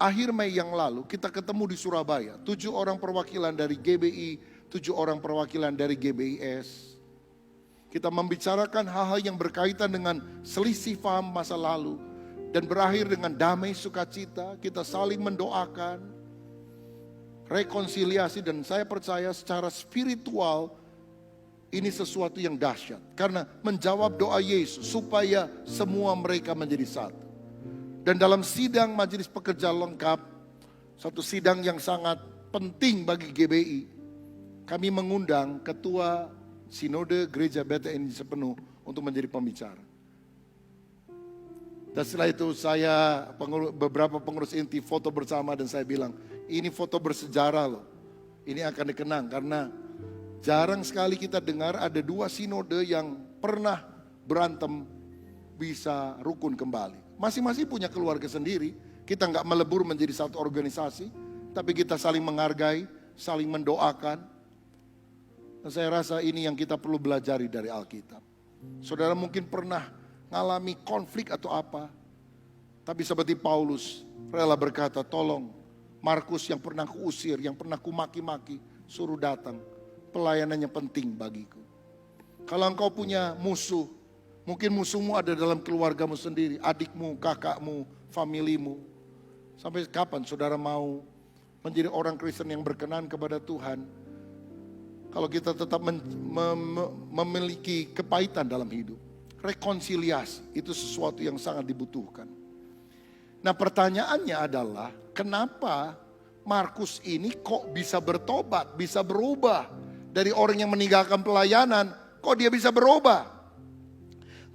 akhir Mei yang lalu kita ketemu di Surabaya. 7 orang perwakilan dari GBI, 7 orang perwakilan dari GBIS. Kita membicarakan hal-hal yang berkaitan dengan selisih paham masa lalu. Dan berakhir dengan damai sukacita, kita saling mendoakan. Rekonsiliasi, dan saya percaya secara spiritual ini sesuatu yang dahsyat. Karena menjawab doa Yesus supaya semua mereka menjadi satu. Dan dalam sidang majelis pekerja lengkap, satu sidang yang sangat penting bagi GBI, kami mengundang Ketua Sinode Gereja Bethel Injil Sepenuh untuk menjadi pembicara. Dan setelah itu saya beberapa pengurus inti foto bersama dan saya bilang, ini foto bersejarah loh. Ini akan dikenang karena jarang sekali kita dengar ada 2 sinode yang pernah berantem bisa rukun kembali. Masing-masing punya keluarga sendiri. Kita nggak melebur menjadi satu organisasi, tapi kita saling menghargai, saling mendoakan. Dan saya rasa ini yang kita perlu belajari dari Alkitab. Saudara mungkin pernah ngalami konflik atau apa, tapi seperti Paulus rela berkata, tolong Markus yang pernah kuusir, yang pernah kumaki-maki, suruh datang. Pelayanannya penting bagiku. Kalau engkau punya musuh, mungkin musuhmu ada dalam keluargamu sendiri, adikmu, kakakmu, familimu. Sampai kapan saudara mau menjadi orang Kristen yang berkenan kepada Tuhan? Kalau kita tetap memiliki kepahitan dalam hidup. Rekonsiliasi itu sesuatu yang sangat dibutuhkan. Nah pertanyaannya adalah, kenapa Markus ini kok bisa bertobat, bisa berubah? Dari orang yang meninggalkan pelayanan, kok dia bisa berubah?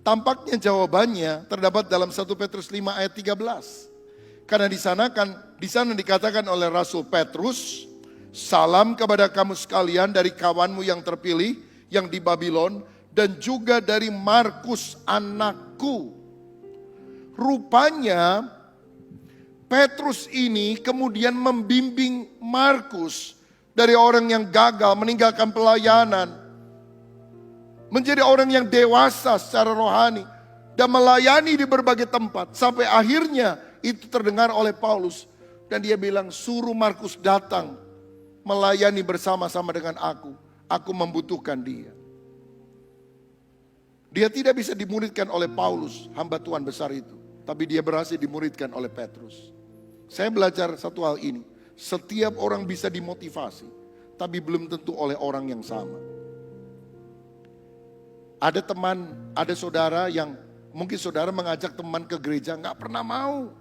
Tampaknya jawabannya terdapat dalam 1 Petrus 5 ayat 13. Karena di sana dikatakan oleh Rasul Petrus, salam kepada kamu sekalian dari kawanmu yang terpilih, yang di Babylon, dan juga dari Markus anakku. Rupanya Petrus ini kemudian membimbing Markus dari orang yang gagal meninggalkan pelayanan, menjadi orang yang dewasa secara rohani dan melayani di berbagai tempat. Sampai akhirnya itu terdengar oleh Paulus dan dia bilang, suruh Markus datang melayani bersama-sama dengan aku. Aku membutuhkan dia. Dia tidak bisa dimuridkan oleh Paulus, hamba Tuhan besar itu, tapi dia berhasil dimuridkan oleh Petrus. Saya belajar satu hal ini. Setiap orang bisa dimotivasi, tapi belum tentu oleh orang yang sama. Ada teman, ada saudara yang mungkin saudara mengajak teman ke gereja, gak pernah mau.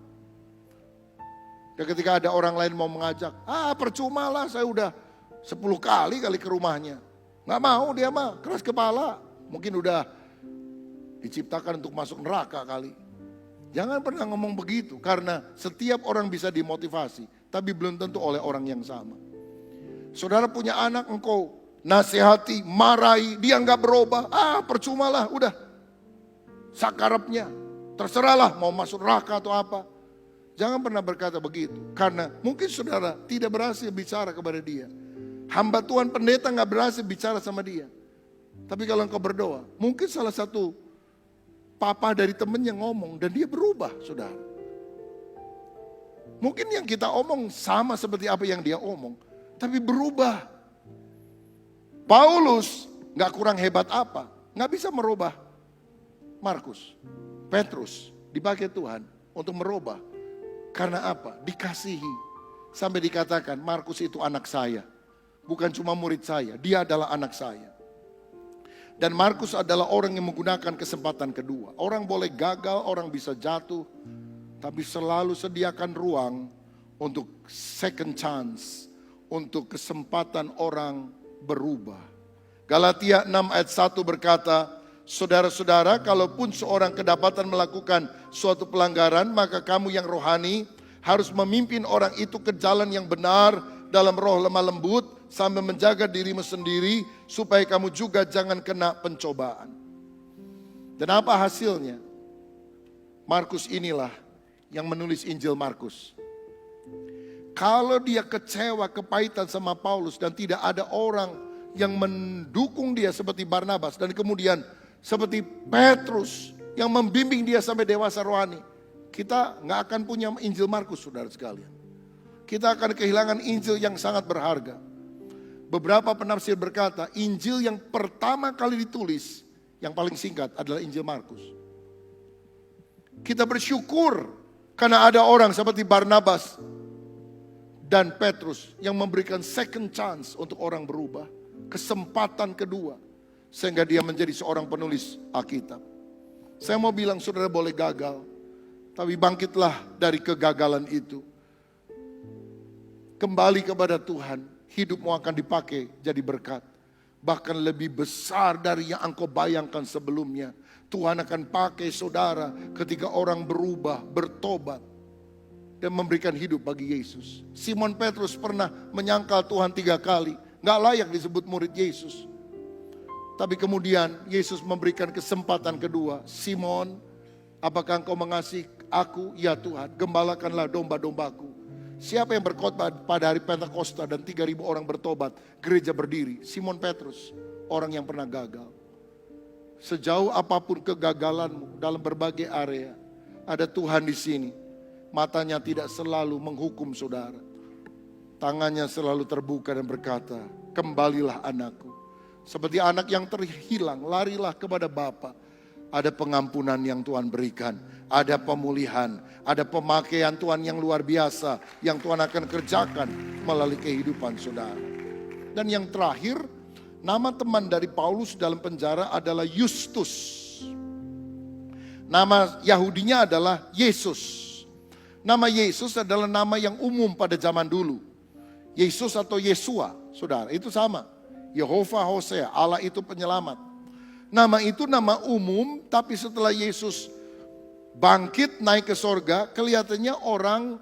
Dan ketika ada orang lain mau mengajak, percuma lah, saya udah 10 kali ke rumahnya. Nggak mau dia mah, keras kepala. Mungkin udah diciptakan untuk masuk neraka kali. Jangan pernah ngomong begitu, karena setiap orang bisa dimotivasi, tapi belum tentu oleh orang yang sama. Saudara punya anak, engkau nasihati, marahi, dia nggak berubah. Percuma lah, udah. Sakarepnya, terserahlah mau masuk neraka atau apa. Jangan pernah berkata begitu, karena mungkin saudara tidak berhasil bicara kepada dia. Hamba Tuhan pendeta nggak berhasil bicara sama dia. Tapi kalau engkau berdoa, mungkin salah satu papa dari temennya ngomong dan dia berubah, saudara. Mungkin yang kita omong sama seperti apa yang dia omong, tapi berubah. Paulus nggak kurang hebat apa, nggak bisa merubah Markus, Petrus dipakai Tuhan untuk merubah. Karena apa? Dikasihi. Sampai dikatakan Markus itu anak saya. Bukan cuma murid saya, dia adalah anak saya. Dan Markus adalah orang yang menggunakan kesempatan kedua. Orang boleh gagal, orang bisa jatuh. Tapi selalu sediakan ruang untuk second chance. Untuk kesempatan orang berubah. Galatia 6 ayat 1 berkata, saudara-saudara, kalaupun seorang kedapatan melakukan suatu pelanggaran, maka kamu yang rohani harus memimpin orang itu ke jalan yang benar dalam roh lemah lembut, sambil menjaga dirimu sendiri supaya kamu juga jangan kena pencobaan. Dan apa hasilnya? Markus inilah yang menulis Injil Markus. Kalau dia kecewa, kepahitan sama Paulus dan tidak ada orang yang mendukung dia seperti Barnabas dan kemudian seperti Petrus yang membimbing dia sampai dewasa rohani, kita nggak akan punya Injil Markus, saudara sekalian. Kita akan kehilangan Injil yang sangat berharga. Beberapa penafsir berkata, Injil yang pertama kali ditulis, yang paling singkat adalah Injil Markus. Kita bersyukur karena ada orang seperti Barnabas dan Petrus yang memberikan second chance untuk orang berubah, kesempatan kedua. Sehingga dia menjadi seorang penulis Alkitab. Saya mau bilang saudara boleh gagal, tapi bangkitlah dari kegagalan itu. Kembali kepada Tuhan, hidupmu akan dipakai jadi berkat. Bahkan lebih besar dari yang engkau bayangkan sebelumnya. Tuhan akan pakai saudara ketika orang berubah, bertobat, dan memberikan hidup bagi Yesus. Simon Petrus pernah menyangkal Tuhan 3 kali. Gak layak disebut murid Yesus. Tapi kemudian Yesus memberikan kesempatan kedua. Simon, apakah engkau mengasihi aku? Ya Tuhan, gembalakanlah domba-dombaku. Siapa yang berkhotbah pada hari Pentakosta dan 3.000 orang bertobat, gereja berdiri? Simon Petrus, orang yang pernah gagal. Sejauh apapun kegagalanmu dalam berbagai area, ada Tuhan di sini. Matanya tidak selalu menghukum saudara. Tangannya selalu terbuka dan berkata, kembalilah anakku. Seperti anak yang terhilang, larilah kepada Bapa. Ada pengampunan yang Tuhan berikan. Ada pemulihan. Ada pemakaian Tuhan yang luar biasa. Yang Tuhan akan kerjakan melalui kehidupan saudara. Dan yang terakhir, nama teman dari Paulus dalam penjara adalah Justus. Nama Yahudinya adalah Yesus. Nama Yesus adalah nama yang umum pada zaman dulu. Yesus atau Yesua, saudara, itu sama. Yehova Hosea, Allah itu penyelamat. Nama itu nama umum, tapi setelah Yesus bangkit naik ke sorga, kelihatannya orang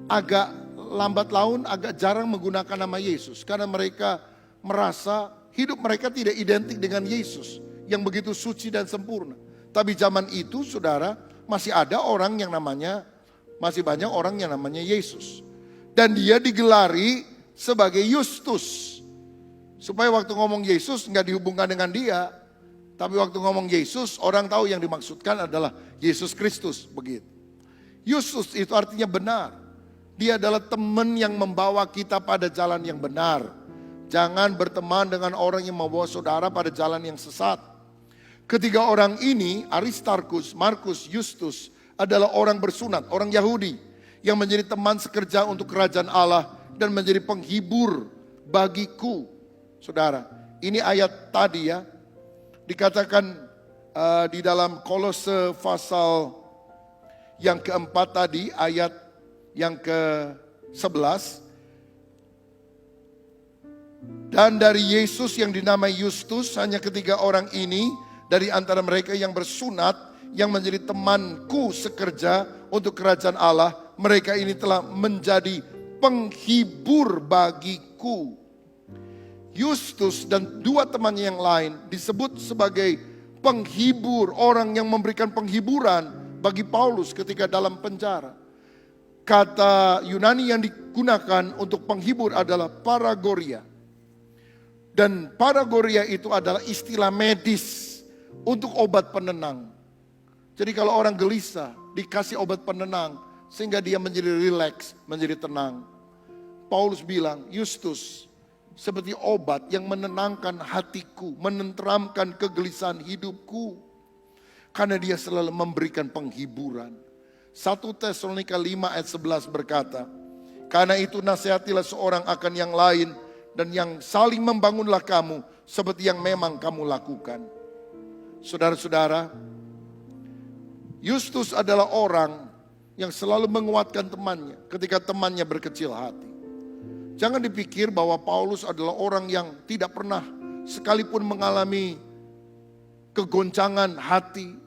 agak lambat laun, agak jarang menggunakan nama Yesus. Karena mereka merasa hidup mereka tidak identik dengan Yesus yang begitu suci dan sempurna. Tapi zaman itu saudara, masih ada orang yang namanya, masih banyak orang yang namanya Yesus. Dan dia digelari sebagai Justus. Supaya waktu ngomong Yesus nggak dihubungkan dengan dia. Tapi waktu ngomong Yesus, orang tahu yang dimaksudkan adalah Yesus Kristus. Begitu. Justus itu artinya benar. Dia adalah teman yang membawa kita pada jalan yang benar. Jangan berteman dengan orang yang membawa saudara pada jalan yang sesat. Ketiga orang ini, Aristarkus, Markus, Justus, adalah orang bersunat, orang Yahudi. Yang menjadi teman sekerja untuk kerajaan Allah dan menjadi penghibur bagiku. Saudara, ini ayat tadi ya, dikatakan di dalam Kolose pasal yang keempat tadi, ayat yang ke-11. Dan dari Yesus yang dinamai Yustus, hanya ketiga orang ini dari antara mereka yang bersunat, yang menjadi temanku sekerja untuk kerajaan Allah. Mereka ini telah menjadi penghibur bagiku. Yustus dan dua temannya yang lain disebut sebagai penghibur, orang yang memberikan penghiburan bagi Paulus ketika dalam penjara. Kata Yunani yang digunakan untuk penghibur adalah paragoria. Dan paragoria itu adalah istilah medis untuk obat penenang. Jadi kalau orang gelisah dikasih obat penenang sehingga dia menjadi rileks, menjadi tenang. Paulus bilang, Yustus seperti obat yang menenangkan hatiku, menenteramkan kegelisahan hidupku. Karena dia selalu memberikan penghiburan. 1 Tesalonika 5 ayat 11 berkata, karena itu nasihatilah seorang akan yang lain, dan yang saling membangunlah kamu seperti yang memang kamu lakukan. Saudara-saudara, Yustus adalah orang yang selalu menguatkan temannya ketika temannya berkecil hati. Jangan dipikir bahwa Paulus adalah orang yang tidak pernah sekalipun mengalami kegoncangan hati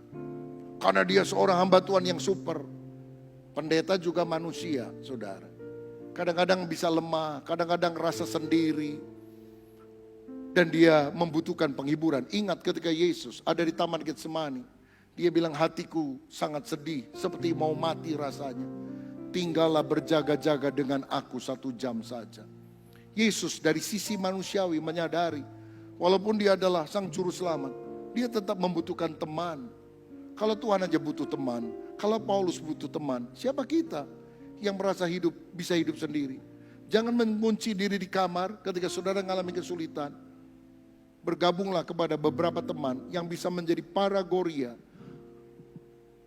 karena dia seorang hamba Tuhan yang super. Pendeta juga manusia, saudara. Kadang-kadang bisa lemah, kadang-kadang rasa sendiri. Dan dia membutuhkan penghiburan. Ingat ketika Yesus ada di Taman Getsemani, dia bilang hatiku sangat sedih, seperti mau mati rasanya. Tinggallah berjaga-jaga dengan aku 1 jam saja. Yesus dari sisi manusiawi menyadari, walaupun dia adalah sang juru selamat, dia tetap membutuhkan teman. Kalau Tuhan aja butuh teman, kalau Paulus butuh teman, siapa kita yang merasa bisa hidup sendiri? Jangan mengunci diri di kamar ketika saudara mengalami kesulitan. Bergabunglah kepada beberapa teman yang bisa menjadi paragoria,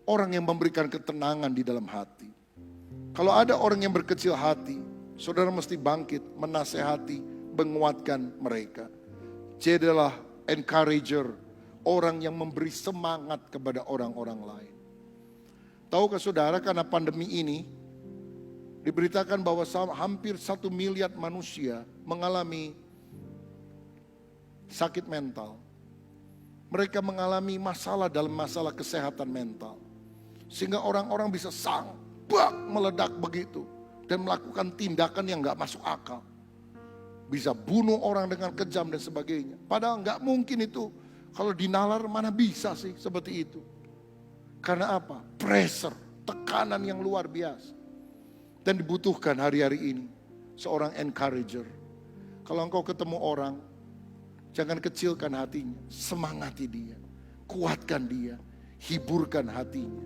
orang yang memberikan ketenangan di dalam hati. Kalau ada orang yang berkecil hati, saudara mesti bangkit, menasehati, menguatkan mereka. Jadilah encourager, orang yang memberi semangat kepada orang-orang lain. Tahukah saudara, karena pandemi ini diberitakan bahwa hampir 1 miliar manusia mengalami sakit mental. Mereka mengalami masalah dalam masalah kesehatan mental. Sehingga orang-orang bisa meledak begitu. Dan melakukan tindakan yang gak masuk akal. Bisa bunuh orang dengan kejam dan sebagainya. Padahal gak mungkin itu. Kalau dinalar mana bisa sih seperti itu. Karena apa? Pressure, tekanan yang luar biasa. Dan dibutuhkan hari-hari ini seorang encourager. Kalau engkau ketemu orang, jangan kecilkan hatinya, semangati dia, kuatkan dia, hiburkan hatinya.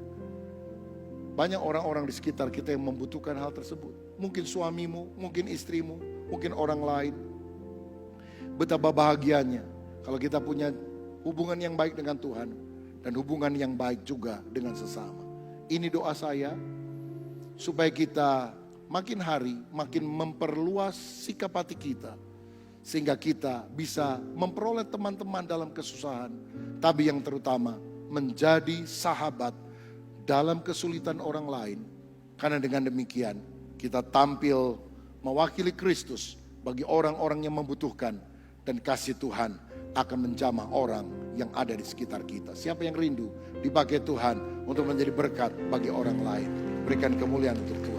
Banyak orang-orang di sekitar kita yang membutuhkan hal tersebut. Mungkin suamimu, mungkin istrimu, mungkin orang lain. Betapa bahagianya kalau kita punya hubungan yang baik dengan Tuhan dan hubungan yang baik juga dengan sesama. Ini doa saya supaya kita makin hari makin memperluas sikap hati kita. Sehingga kita bisa memperoleh teman-teman dalam kesusahan. Tapi yang terutama menjadi sahabat dalam kesulitan orang lain. Karena dengan demikian kita tampil mewakili Kristus bagi orang-orang yang membutuhkan. Dan kasih Tuhan akan menjamah orang yang ada di sekitar kita. Siapa yang rindu dipakai Tuhan untuk menjadi berkat bagi orang lain. Berikan kemuliaan untuk Tuhan.